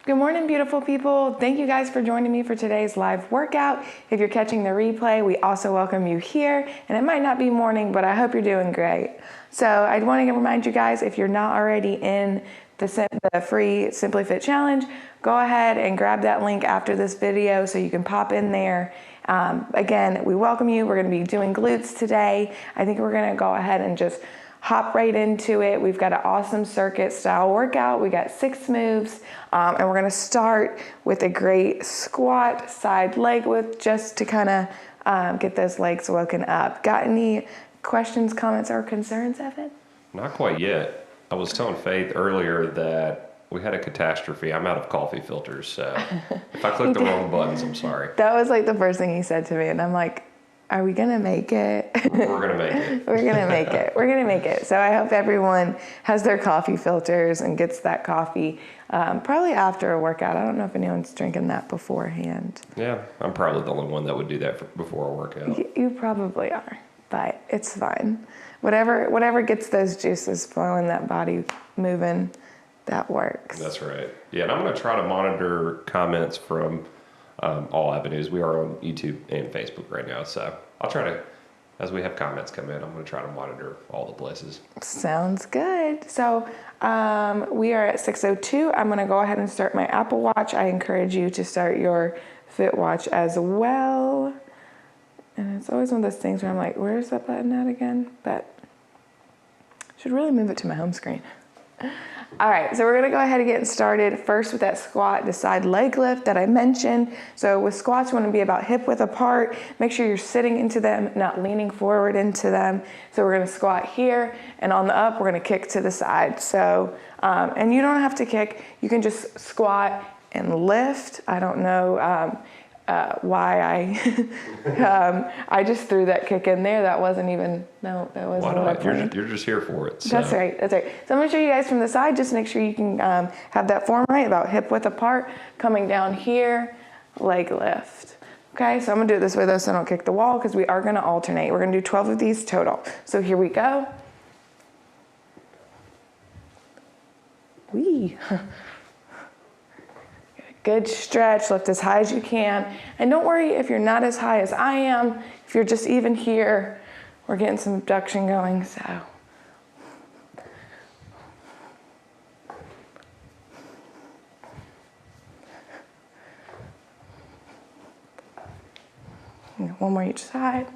Good morning, beautiful people. Thank you guys for joining me for today's live workout. If you're catching the replay, we also welcome you here. And it might not be morning, but I hope you're doing great. So I want to remind you guys, if you're not already in the free Simply Fit Challenge, go ahead and grab that link after this video so you can pop in there. Again, we welcome you. We're going to be doing glutes today. I think we're going to go ahead and just hop right into it. We've got an awesome circuit style workout. We got 6 moves, and we're gonna start with a great squat side leg lift just to kind of get those legs woken up. Got any questions, comments, or concerns, Evan? Not quite yet. I was telling Faith earlier that we had a catastrophe. I'm out of coffee filters, so if I click the wrong buttons, I'm sorry. That was like the first thing he said to me, and I'm like, are we gonna make it? We're gonna make it. We're gonna make it. We're gonna make it. So I hope everyone has their coffee filters and gets that coffee probably after a workout. I don't know if anyone's drinking that beforehand. Yeah, I'm probably the only one that would do that before a workout. You probably are, but it's fine. Whatever gets those juices flowing, that body moving, that works. That's right. Yeah, and I'm gonna try to monitor comments from all avenues. We are on YouTube and Facebook right now, so I'll try to, as we have comments come in, I'm going to try to monitor all the places. Sounds good. So we are at 6:02. I'm going to go ahead and start my Apple Watch. I encourage you to start your Fit Watch as well. And it's always one of those things where I'm like, where's that button at again? But I should really move it to my home screen. All right, so we're gonna go ahead and get started first with that squat, the side leg lift that I mentioned. So with squats, you wanna be about hip width apart. Make sure you're sitting into them, not leaning forward into them. So we're gonna squat here, and on the up, we're gonna kick to the side. So, and you don't have to kick, you can just squat and lift. I don't know why I just threw that kick in there. That wasn't even, no, that wasn't. Why not? You're just here for it. So. That's right, that's right. So I'm gonna show you guys from the side, just make sure you can have that form right, about hip width apart, coming down here, leg lift. Okay, so I'm gonna do it this way though, so I don't kick the wall, because we are gonna alternate. We're gonna do 12 of these total. So here we go. Whee. Good stretch, lift as high as you can. And don't worry if you're not as high as I am. If you're just even here, we're getting some abduction going, so. One more each side.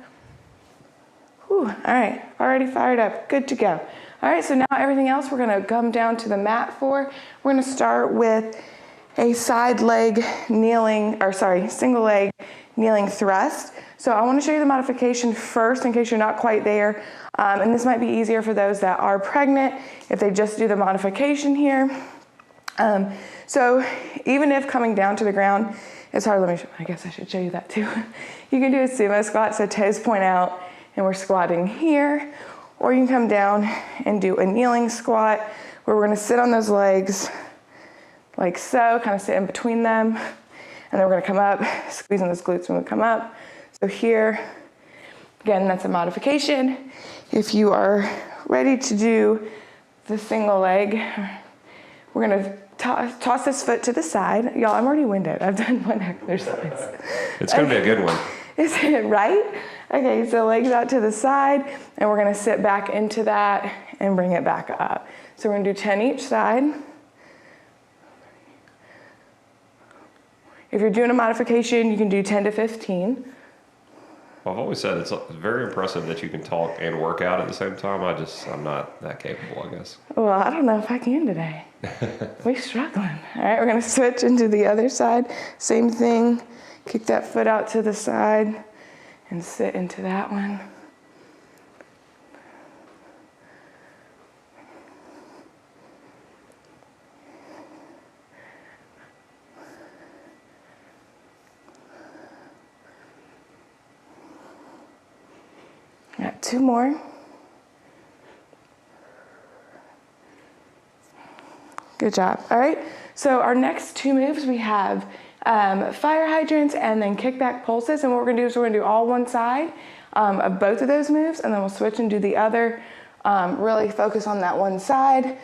Whew, all right, already fired up, good to go. All right, so now everything else we're gonna come down to the mat for. We're gonna start with a side leg kneeling, or sorry, single leg kneeling thrust. So I want to show you the modification first in case you're not quite there. And this might be easier for those that are pregnant if they just do the modification here. So even if coming down to the ground is hard, I guess I should show you that too. You can do a sumo squat, so toes point out and we're squatting here. Or you can come down and do a kneeling squat where we're going to sit on those legs like so, kind of sit in between them. And then we're gonna come up, squeezing those glutes when we come up. So here, again, that's a modification. If you are ready to do the single leg, we're gonna toss this foot to the side. Y'all, I'm already winded. I've done one exercise. It's gonna be a good one. Is it right? Okay, so legs out to the side, and we're gonna sit back into that and bring it back up. So we're gonna do 10 each side. If you're doing a modification, you can do 10 to 15. Well, I've always said it's very impressive that you can talk and work out at the same time. I'm not that capable, I guess. Well, I don't know if I can today. We're struggling. All right, we're gonna switch into the other side. Same thing, kick that foot out to the side and sit into that one. Got 2 more. Good job. All right, so our next 2 moves, we have fire hydrants and then kickback pulses. And what we're gonna do is we're gonna do all one side of both of those moves, and then we'll switch and do the other. Really focus on that one side.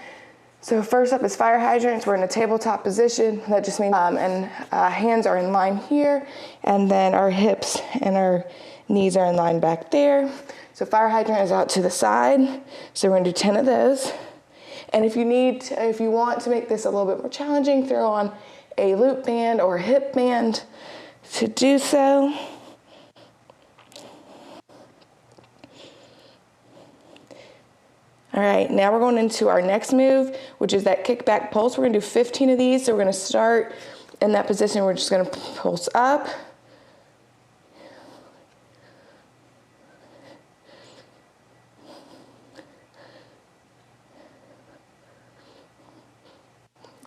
So first up is fire hydrants. We're in a tabletop position. That just means, hands are in line here, and then our hips and our knees are in line back there. So fire hydrant is out to the side. So we're gonna do 10 of those. And if you want to make this a little bit more challenging, throw on a loop band or a hip band to do so. All right, now we're going into our next move, which is that kickback pulse. We're gonna do 15 of these. So we're gonna start in that position. We're just gonna pulse up.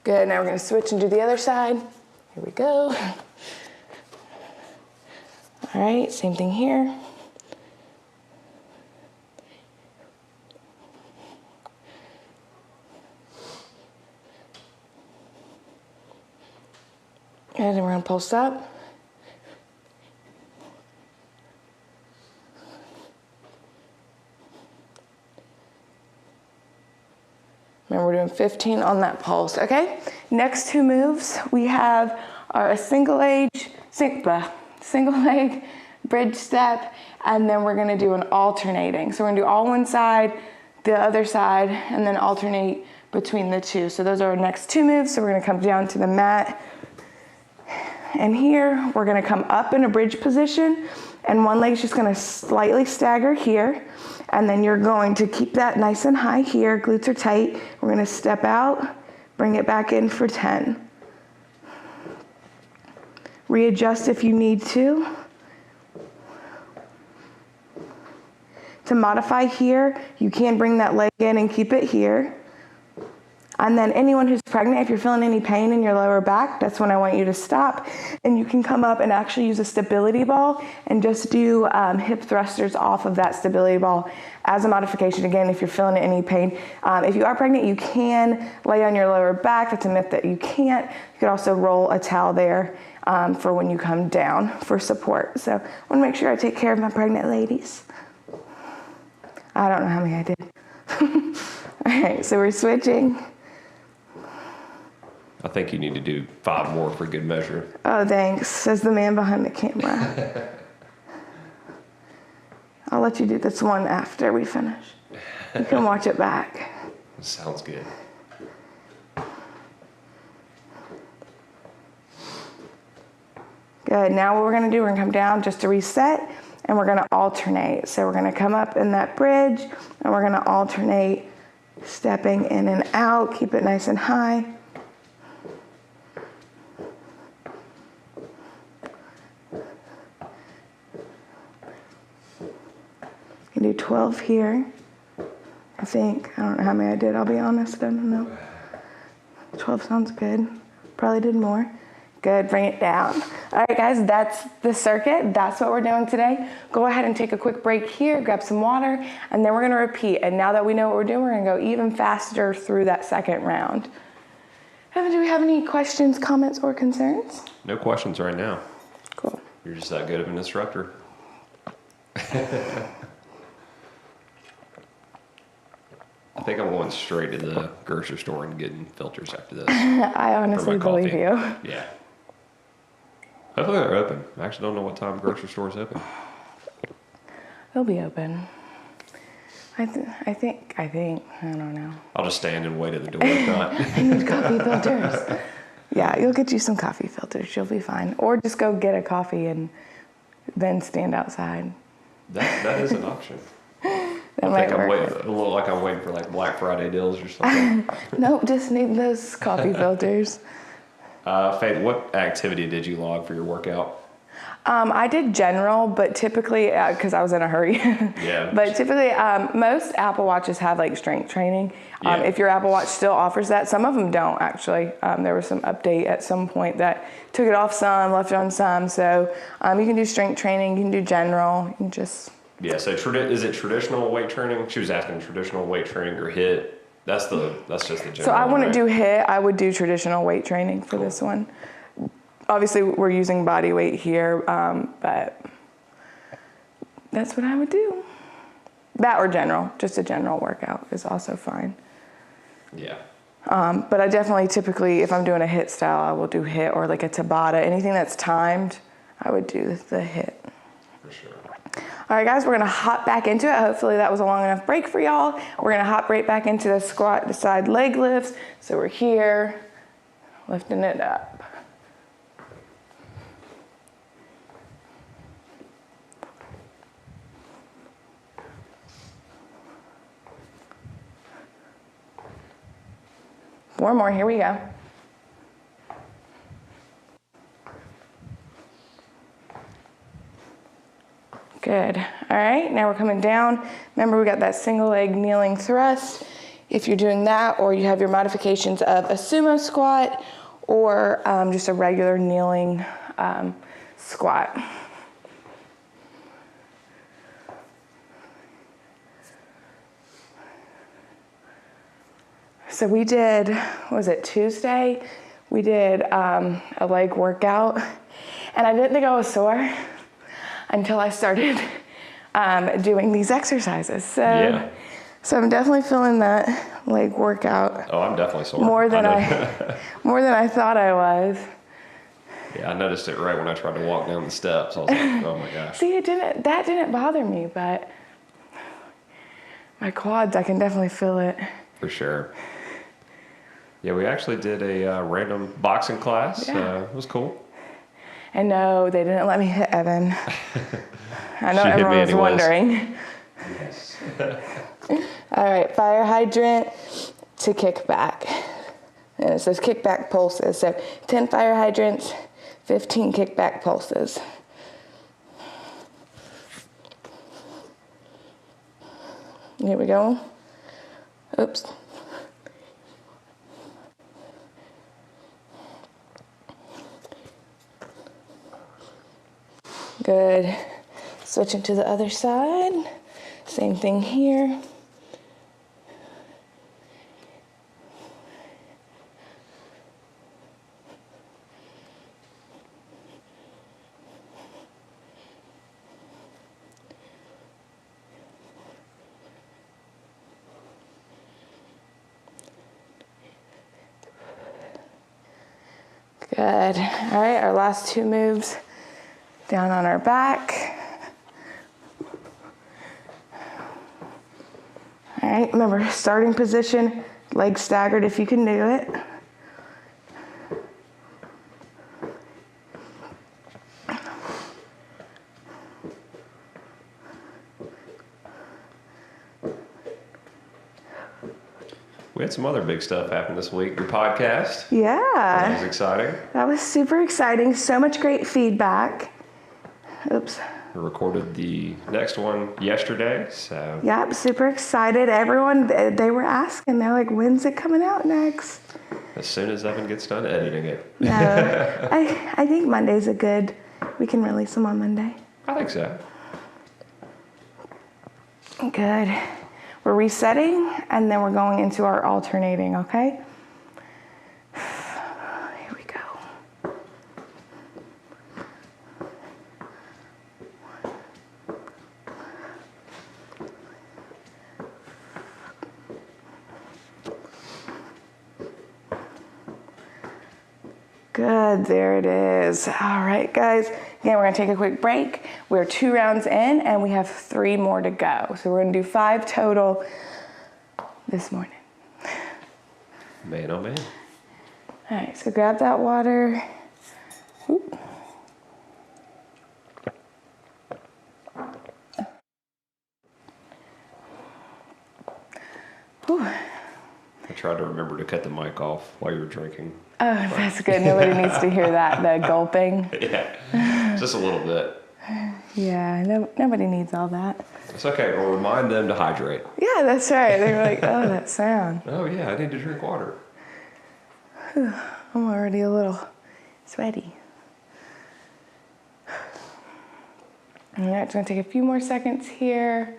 Good, now we're gonna switch and do the other side. Here we go. All right, same thing here. And then we're gonna pulse up. Remember, we're doing 15 on that pulse, okay? Next two moves we have are a single leg bridge step, and then we're gonna do an alternating. So we're gonna do all one side, the other side, and then alternate between the two. So those are our next two moves. So we're gonna come down to the mat. And here, we're gonna come up in a bridge position, and one leg's just gonna slightly stagger here, and then you're going to keep that nice and high here, glutes are tight. We're gonna step out, bring it back in for 10. Readjust if you need to. To modify here, you can bring that leg in and keep it here. And then anyone who's pregnant, if you're feeling any pain in your lower back, that's when I want you to stop. And you can come up and actually use a stability ball and just do hip thrusters off of that stability ball as a modification. Again, if you're feeling any pain. If you are pregnant, you can lay on your lower back. That's a myth that you can't. You could also roll a towel there for when you come down for support. So I want to make sure I take care of my pregnant ladies. I don't know how many I did. All right, so we're switching. I think you need to do 5 more for good measure. Oh, thanks, says the man behind the camera. I'll let you do this one after we finish. You can watch it back. Sounds good. Good, now what we're gonna do, we're gonna come down just to reset, and we're gonna alternate. So we're gonna come up in that bridge, and we're gonna alternate, stepping in and out, keep it nice and high. You can do 12 here, I think. I don't know how many I did, I'll be honest, I don't know. 12 sounds good. Probably did more. Good, bring it down. All right, guys, that's the circuit. That's what we're doing today. Go ahead and take a quick break here, grab some water, and then we're gonna repeat. And now that we know what we're doing, we're gonna go even faster through that second round. Evan, do we have any questions, comments, or concerns? No questions right now. Cool. You're just that good of an instructor. I think I'm going straight to the grocery store and getting filters after this. I honestly believe you. Yeah. Hopefully they're open. I actually don't know what time grocery stores open. They'll be open. I think, I don't know. I'll just stand and wait at the door if not. I need coffee filters. Yeah, you'll get you some coffee filters. You'll be fine. Or just go get a coffee and then stand outside. That is an option. That I think might I'm work. waiting. It look like I'm waiting for like Black Friday deals or something. Nope, just need those coffee filters. Faith, what activity did you log for your workout? I did general, but typically, because I was in a hurry. Yeah. But typically, most Apple Watches have like strength training. Yeah. If your Apple Watch still offers that, some of them don't actually. There was some update at some point that took it off some, left it on some. So you can do strength training, you can do general, you can just. Yeah, so is it traditional weight training? She was asking traditional weight training or HIIT. That's just the general. So I wouldn't right? do HIIT, I would do traditional weight training for this one. Obviously, we're using body weight here, but that's what I would do. That or general, just a general workout is also fine. Yeah. But I definitely typically, if I'm doing a hit style, I will do hit or like a Tabata. Anything that's timed, I would do the hit. For sure. All right, guys, we're gonna hop back into it. Hopefully that was a long enough break for y'all. We're gonna hop right back into the squat to side leg lifts. So we're here, lifting it up. Four more, here we go. Good. All right, now we're coming down. Remember, we got that single leg kneeling thrust. If you're doing that, or you have your modifications of a sumo squat or just a regular kneeling squat. So we did, what was it, Tuesday? We did a leg workout, and I didn't think I was sore until I started doing these exercises. So I'm definitely feeling that leg workout. Oh, I'm definitely sore. More than I thought I was. Yeah, I noticed it right when I tried to walk down the steps. I was like, oh my gosh. See, that didn't bother me, but my quads, I can definitely feel it. For sure. Yeah, we actually did a random boxing class. Yeah. It was cool. And no, they didn't let me hit Evan. I know She hit me everyone was anyways. wondering. Yes. All right, fire hydrant to kick back. And it says kickback pulses. So 10 fire hydrants, 15 kickback pulses. Here we go. Oops. Good. Switching to the other side. Same thing here. Good. All right, our last two moves. Down on our back. All right, remember, starting position, legs staggered if you can do it. We had some other big stuff happen this week. Your podcast. Yeah. That was exciting. That was super exciting. So much great feedback. Oops. We recorded the next one yesterday, so. Yep, super excited. Everyone, they were asking, they're like, when's it coming out next? As soon as Evan gets done editing it. No, I think Monday's we can release them on Monday. I think so. Good. We're resetting, and then we're going into our alternating, okay? Here we go. Good, there it is. All right, guys. Again, we're gonna take a quick break. We're 2 rounds in, and we have 3 more to go. So we're gonna do 5 total this morning. Man, oh man. All right, so grab that water. Oop. Whew. I tried to remember to cut the mic off while you were drinking. Oh, that's good. Nobody needs to hear that, the gulping. Yeah, just a little bit. Yeah, nobody needs all that. It's okay. We'll remind them to hydrate. Yeah, that's right. They were like, oh, that sound. Oh yeah, I need to drink water. I'm already a little sweaty. All right, it's gonna take a few more seconds here,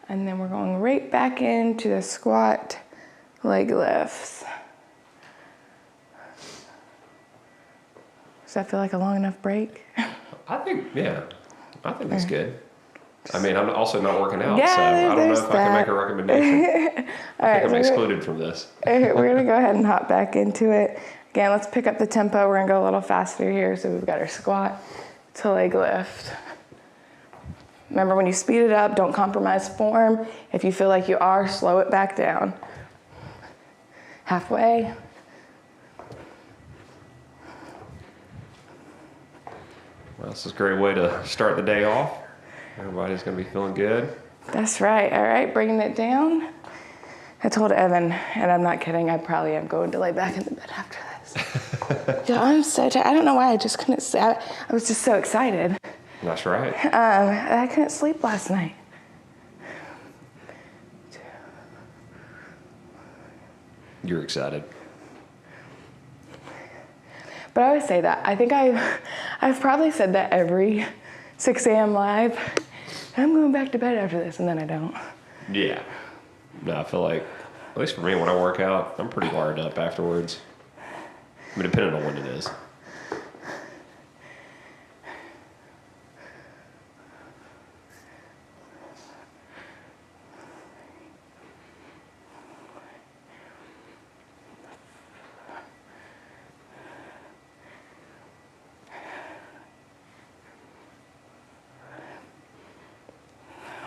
and then we're going right back into the squat leg lifts. Does that feel like a long enough break? I think, yeah. I think that's good. I mean, I'm also not working out, Yeah, so I don't know there's if I can make a recommendation. All I right, think I'm so excluded from this. we're going to go ahead and hop back into it. Again, let's pick up the tempo. We're going to go a little faster here. So we've got our squat to leg lift. Remember, when you speed it up, don't compromise form. If you feel like you are, slow it back down. Halfway. Well, this is a great way to start the day off. Everybody's going to be feeling good. That's right. All right, bringing it down. I told Evan, and I'm not kidding, I probably am going to lay back in the bed after this. Yeah, I'm so tired. I don't know why, I just couldn't sleep. I was just so excited. That's right. I couldn't sleep last night. You're excited. But I always say that. I think I've probably said that every 6 a.m. live. I'm going back to bed after this, and then I don't. Yeah. No, I feel like, at least for me, when I work out, I'm pretty wired up afterwards. I mean, depending on when it is.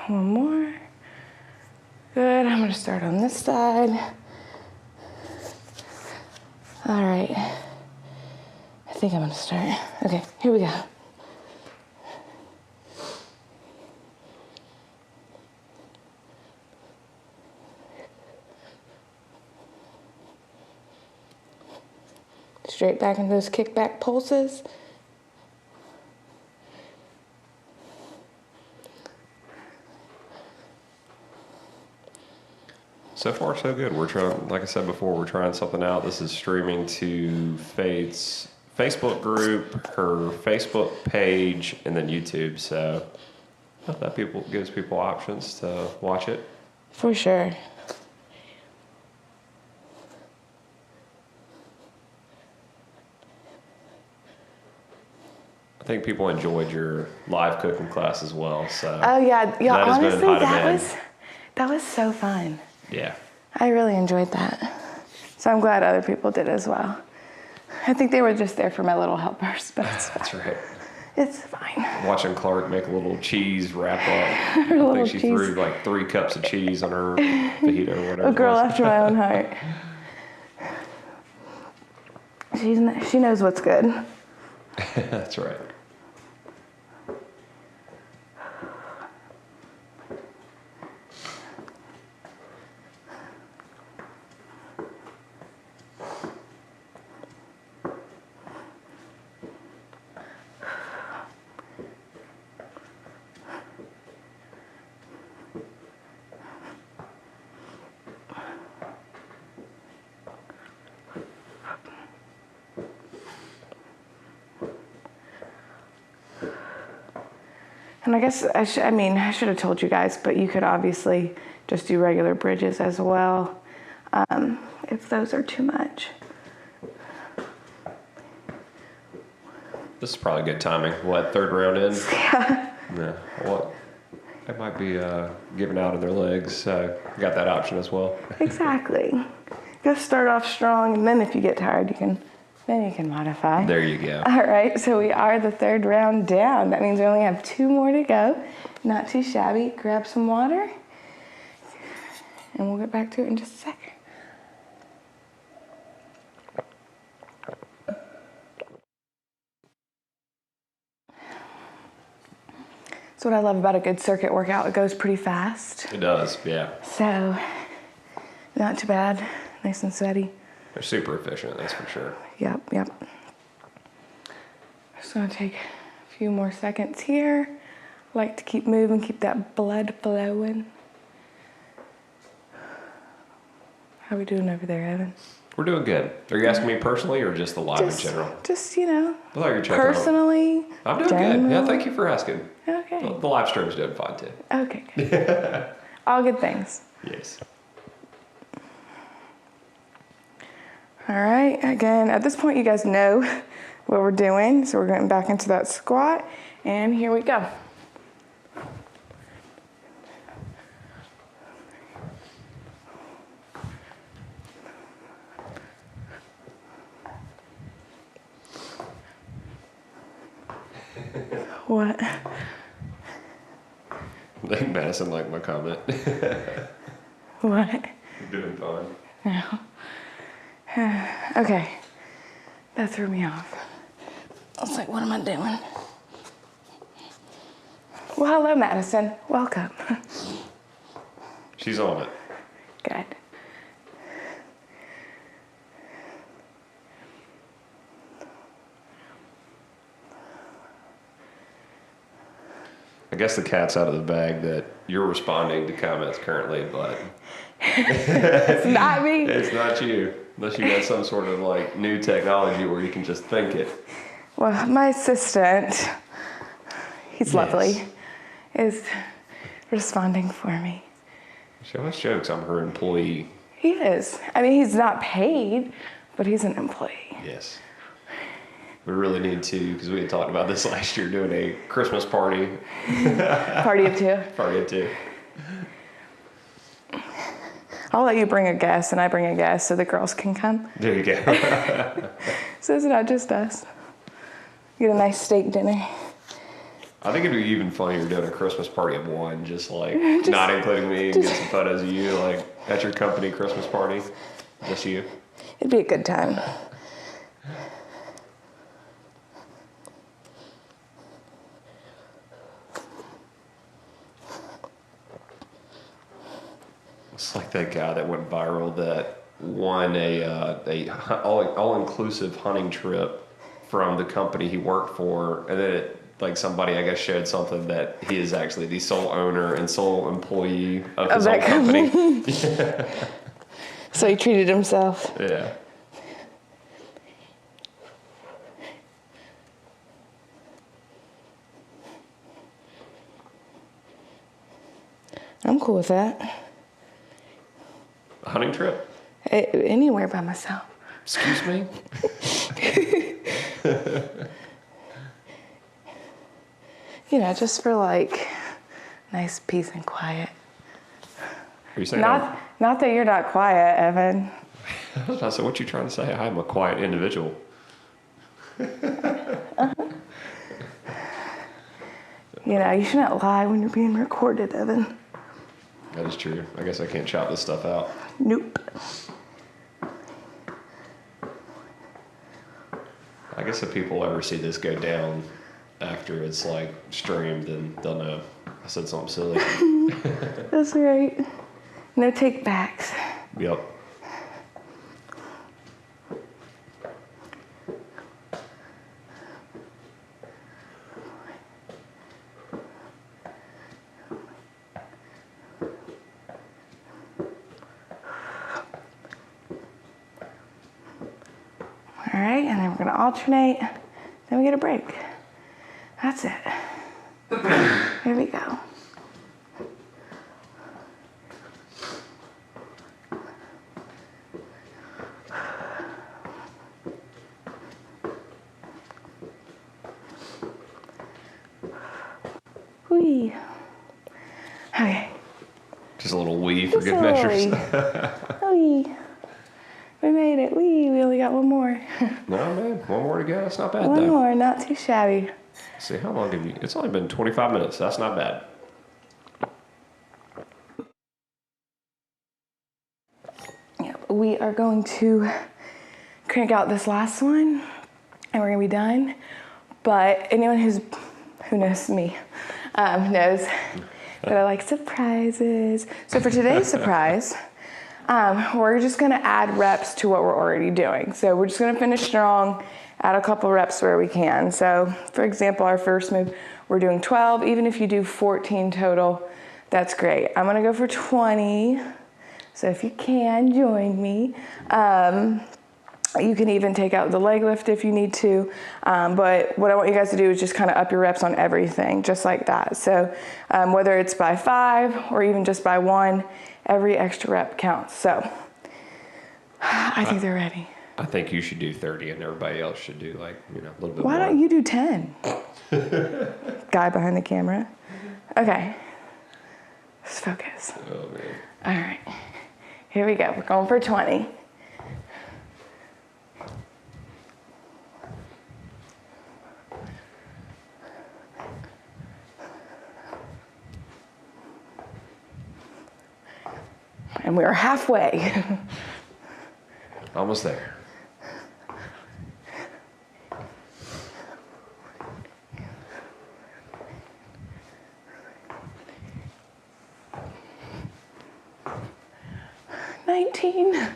One more. Good, I'm gonna start on this side. All right, I think I'm gonna start. Okay, here we go. Straight back into those kickback pulses. So far, so good. We're trying, like I said before, we're trying something out. This is streaming to Faith's Facebook group, her Facebook page, and then YouTube. So that gives people options to watch it. For sure. I think people enjoyed your live cooking class as well. So Oh yeah, that has been honestly, high demand. that was so fun. Yeah. I really enjoyed that. So I'm glad other people did as well. I think they were just there for my little helpers, but it's fine. That's right. It's fine. Watching Clark make a little cheese wrap up. Her I little think she cheese. threw like 3 cups of cheese on her fajita or whatever. A girl it was. after my own heart. She knows what's good. That's right. And I guess I should have told you guys, but you could obviously just do regular bridges as well, if those are too much. This is probably good timing. What, 3rd round in? Yeah. Yeah. What? They might be giving out of their legs. So got that option as well. Exactly. Just start off strong, and then if you get tired, you can modify. There you go. All right, so we are the 3rd round down. That means we only have 2 more to go. Not too shabby. Grab some water, and we'll get back to it in just a second. That's what I love about a good circuit workout. It goes pretty fast. It does, yeah. So, not too bad. Nice and steady. They're super efficient, that's for sure. Yep. Just gonna take a few more seconds here. Like to keep moving, keep that blood flowing. How we doing over there, Evan? We're doing good. Are you asking me personally or just the live in general? Just, you know, I thought you were checking personally. out. I'm doing good. Yeah, thank you for asking. Okay. The live stream's doing fine too. Okay, good. All good things. Yes. All right, again, at this point you guys know what we're doing. So we're getting back into that squat, and here we go. What? I think Madison liked my comment. What? You're doing fine. No. Okay. That threw me off. I was like, what am I doing? Well, hello, Madison. Welcome. She's on it. Good. I guess the cat's out of the bag that you're responding to comments currently, but It's not me. it's not you. Unless you got some sort of like new technology where you can just think it. Well, my assistant, he's lovely, is responding for me. She always jokes I'm her employee. He is. I mean, he's not paid, but he's an employee. Yes. We really need to, because we had talked about this last year, doing a Christmas party. Party of two. Party of two. I'll let you bring a guest, and I bring a guest so the girls can come. There you go. So it's not just us. Get a nice steak dinner. I think it'd be even funnier doing a Christmas party of one, just not including me, and get some photos of you, like at your company Christmas party. Just you. It'd be a good time. It's like that guy that went viral that won a all-inclusive hunting trip from the company he worked for, and then somebody I guess showed something that he is actually the sole owner and sole employee of his own company. So he treated himself. Yeah. I'm cool with that. A hunting trip? Anywhere by myself. Excuse me? You know, just for like nice peace and quiet. Are you saying Not that you're not quiet, Evan. I was about to say, what you trying to say? I'm a quiet individual. You know, you shouldn't lie when you're being recorded, Evan. That is true. I guess I can't chop this stuff out. Nope. I guess if people ever see this go down after it's like streamed, then they'll know I said something silly. That's right. No take backs. Yep. All right, and then we're gonna alternate, then we get a break. That's it. Here we go. Whee. Okay. Just a little wee for Just good a measures. Whee. We made it. We only got one more. No, man. One more to go. That's not bad, One though. more, not too shabby. See, how long have you... It's only been 25 minutes. That's not bad. Yeah, we are going to crank out this last one, and we're gonna be done. But anyone who knows me knows that I like surprises. So for today's surprise, we're just gonna add reps to what we're already doing. So we're just gonna finish strong, add a couple reps where we can. So for example, our first move, we're doing 12. Even if you do 14 total, that's great. I'm gonna go for 20. So if you can, join me. You can even take out the leg lift if you need to. But what I want you guys to do is just kind of up your reps on everything, just like that. So whether it's by 5 or even just by 1, every extra rep counts. So I think they're ready. I think you should do 30 and everybody else should do a little bit more. Why don't you do 10? Guy behind the camera. Okay. Let's focus. Oh, man. All right. Here we go. We're going for 20. And we are halfway. Almost there. $19,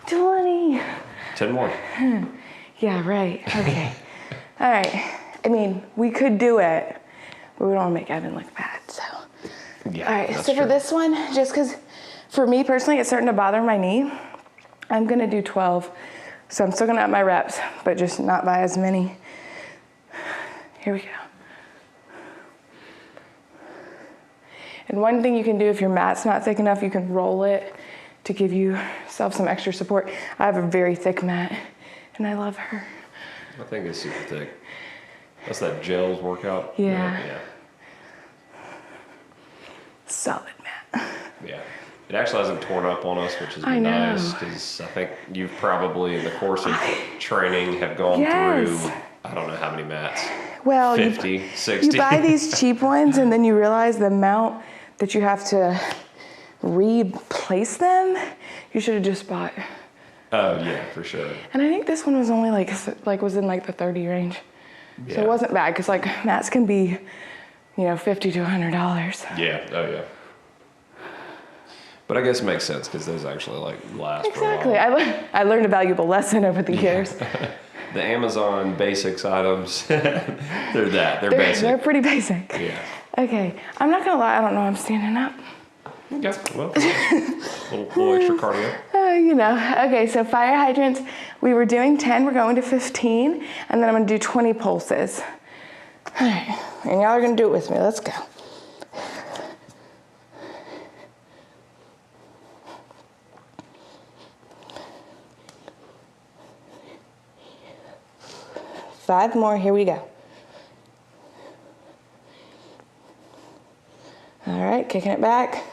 $20. 10 more. Yeah, right. Okay. All right. I mean, we could do it, but we don't want to make Evan look bad, so. Yeah, All right, that's so for true. this one, just because for me personally, it's starting to bother my knee, I'm going to do 12. So I'm still going to up my reps, but just not by as many. Here we go. And one thing you can do if your mat's not thick enough, you can roll it to give yourself some extra support. I have a very thick mat, and I love her. I think it's super thick. That's that gels workout. Yeah. Yeah. Solid mat. Yeah. It actually hasn't torn up on us, which has I been know. nice, because I think you've probably, in the course of training, have gone Yes. through, I don't know how many mats, Well, 50, 60. you buy these cheap ones, and then you realize the amount that you have to replace them. You should have just bought. Oh, yeah, for sure. And I think this one was only was in like the 30 range. So Yeah. it wasn't bad, because like mats can be, $50 to $100. Yeah, oh, yeah. But I guess it makes sense, because those actually, last Exactly. for a while. I learned a valuable lesson over the years. The Amazon basics items, they're basic. They're pretty basic. Yeah. Okay, I'm not gonna lie, I don't know I'm standing up. Okay, well, little extra cardio. Okay, so fire hydrants, we were doing 10, we're going to 15, and then I'm gonna do 20 pulses. All right, and y'all are gonna do it with me, let's go. Five more, here we go. All right, kicking it back.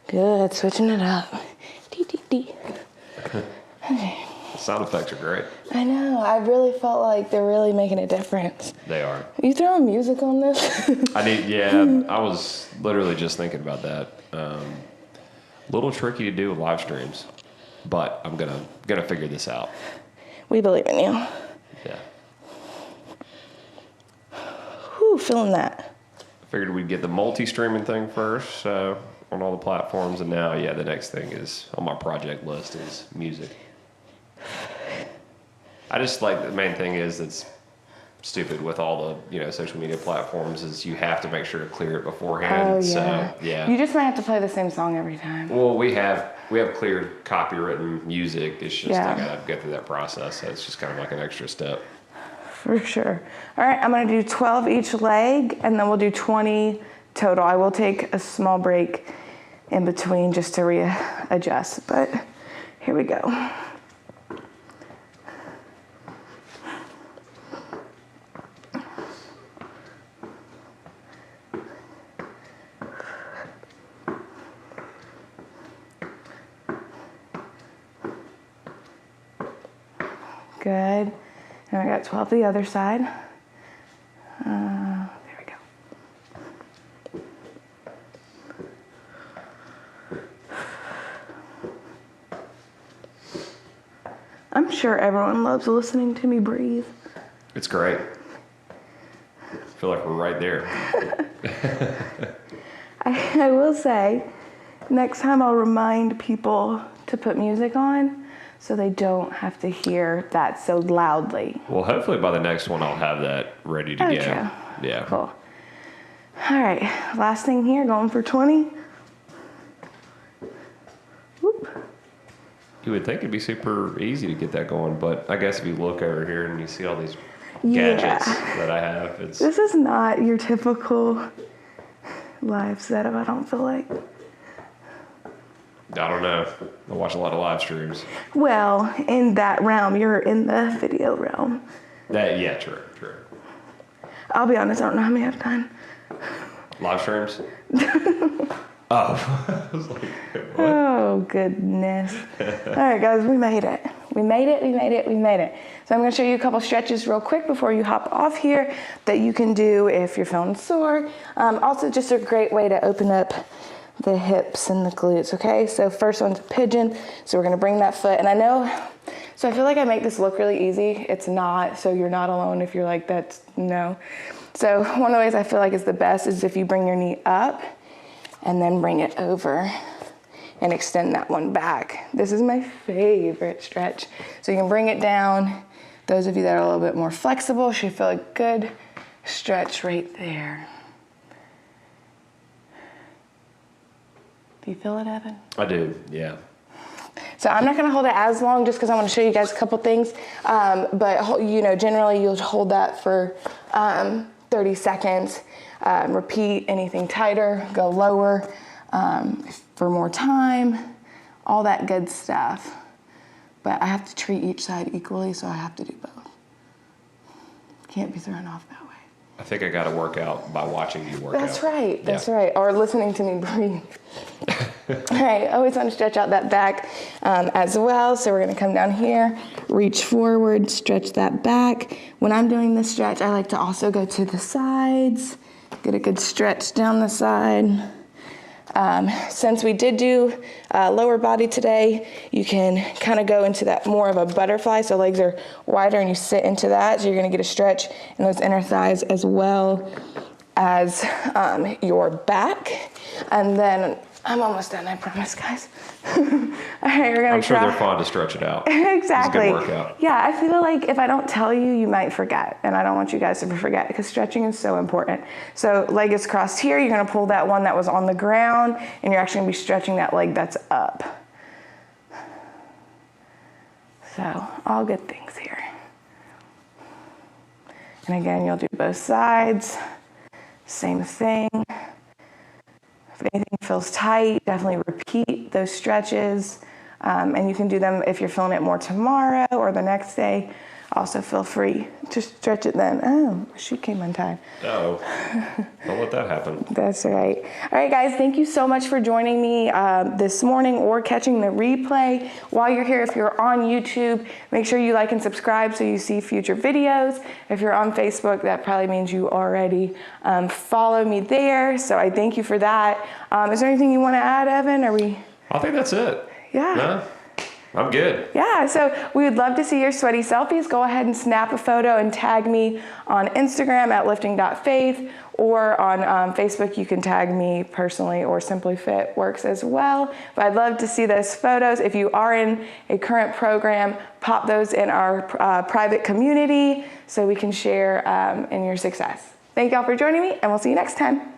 Good, switching it up. Dee, dee, dee. Okay. Sound effects are great. I know, I really felt like they're really making a difference. They are. Are you throwing music on this? I was literally just thinking about that. Little tricky to do with live streams, but I'm gonna figure this out. We believe in you. Yeah. Whew, feeling that. I figured we'd get the multi-streaming thing first, so on all the platforms, and now, the next thing is on my project list is music. I just the main thing is it's stupid with all the social media platforms is you have to make sure to clear it beforehand. Oh, yeah. So yeah. You just might have to play the same song every time. Well, we have cleared copywritten music. It's just Yeah. I gotta go through that process. So it's just kind of like an extra step. For sure. All right, I'm gonna do 12 each leg, and then we'll do 20 total. I will take a small break in between just to readjust, but here we go. Good. And I got 12 the other side. There we go. I'm sure everyone loves listening to me breathe. It's great. I feel like we're right there. I will say, next time I'll remind people to put music on so they don't have to hear that so loudly. Well, hopefully by the next one I'll have that ready to go. Okay. Yeah. Cool. All right, last thing here, going for 20. Whoop. You would think it'd be super easy to get that going, but I guess if you look over here and you see all these gadgets that I have, it's... This is not your typical live setup, I don't feel like. I don't know. I watch a lot of live streams. Well, in that realm, you're in the video realm. True. I'll be honest, I don't know how many I've done. Live streams? Oh. I was like, what? Oh, goodness. All right, guys, we made it. We made it, we made it, we made it. So I'm gonna show you a couple stretches real quick before you hop off here that you can do if you're feeling sore. Also just a great way to open up the hips and the glutes, okay? So first one's a pigeon. So we're gonna bring that foot, and I know, so I feel like I make this look really easy. It's not, so you're not alone if you're like, that's no. So one of the ways I feel like is the best is if you bring your knee up and then bring it over and extend that one back. This is my favorite stretch. So you can bring it down. Those of you that are a little bit more flexible should feel a good stretch right there. Do you feel it, Evan? I do, yeah. So I'm not gonna hold it as long just because I wanna show you guys a couple things. But you know, generally you'll hold that for 30 seconds. Repeat anything tighter, go lower for more time, all that good stuff. But I have to treat each side equally, so I have to do both. Can't be thrown off that way. I think I got to work out by watching you work out. That's right, that's right. Or listening to me breathe. All right, always want to stretch out that back as well. So we're gonna come down here, reach forward, stretch that back. When I'm doing this stretch, I like to also go to the sides, get a good stretch down the side. Since we did do lower body today, you can kind of go into that more of a butterfly. So legs are wider and you sit into that. So you're gonna get a stretch in those inner thighs as well as your back. And then I'm almost done, I promise, guys. All right, we're gonna I'm sure try. they're fun to stretch it out. Exactly. It's a good workout. Yeah, I feel like if I don't tell you, you might forget. And I don't want you guys to forget because stretching is so important. So leg is crossed here. You're gonna pull that one that was on the ground and you're actually gonna be stretching that leg that's up. So all good things here. And again, you'll do both sides. Same thing. If anything feels tight, definitely repeat those stretches. And you can do them if you're feeling it more tomorrow or the next day. Also feel free to stretch it then. Oh, my shoe came untied. Uh-oh. Don't let that happen. That's right. All right, guys, thank you so much for joining me this morning or catching the replay. While you're here, if you're on YouTube, make sure you like and subscribe so you see future videos. If you're on Facebook, that probably means you already follow me there. So I thank you for that. Is there anything you want to add, Evan? I think that's it. Yeah. No, I'm good. Yeah, so we would love to see your sweaty selfies. Go ahead and snap a photo and tag me on Instagram at lifting.faith, or on Facebook you can tag me personally, or Simply Fit works as well. But I'd love to see those photos. If you are in a current program, pop those in our private community so we can share in your success. Thank y'all for joining me, and we'll see you next time.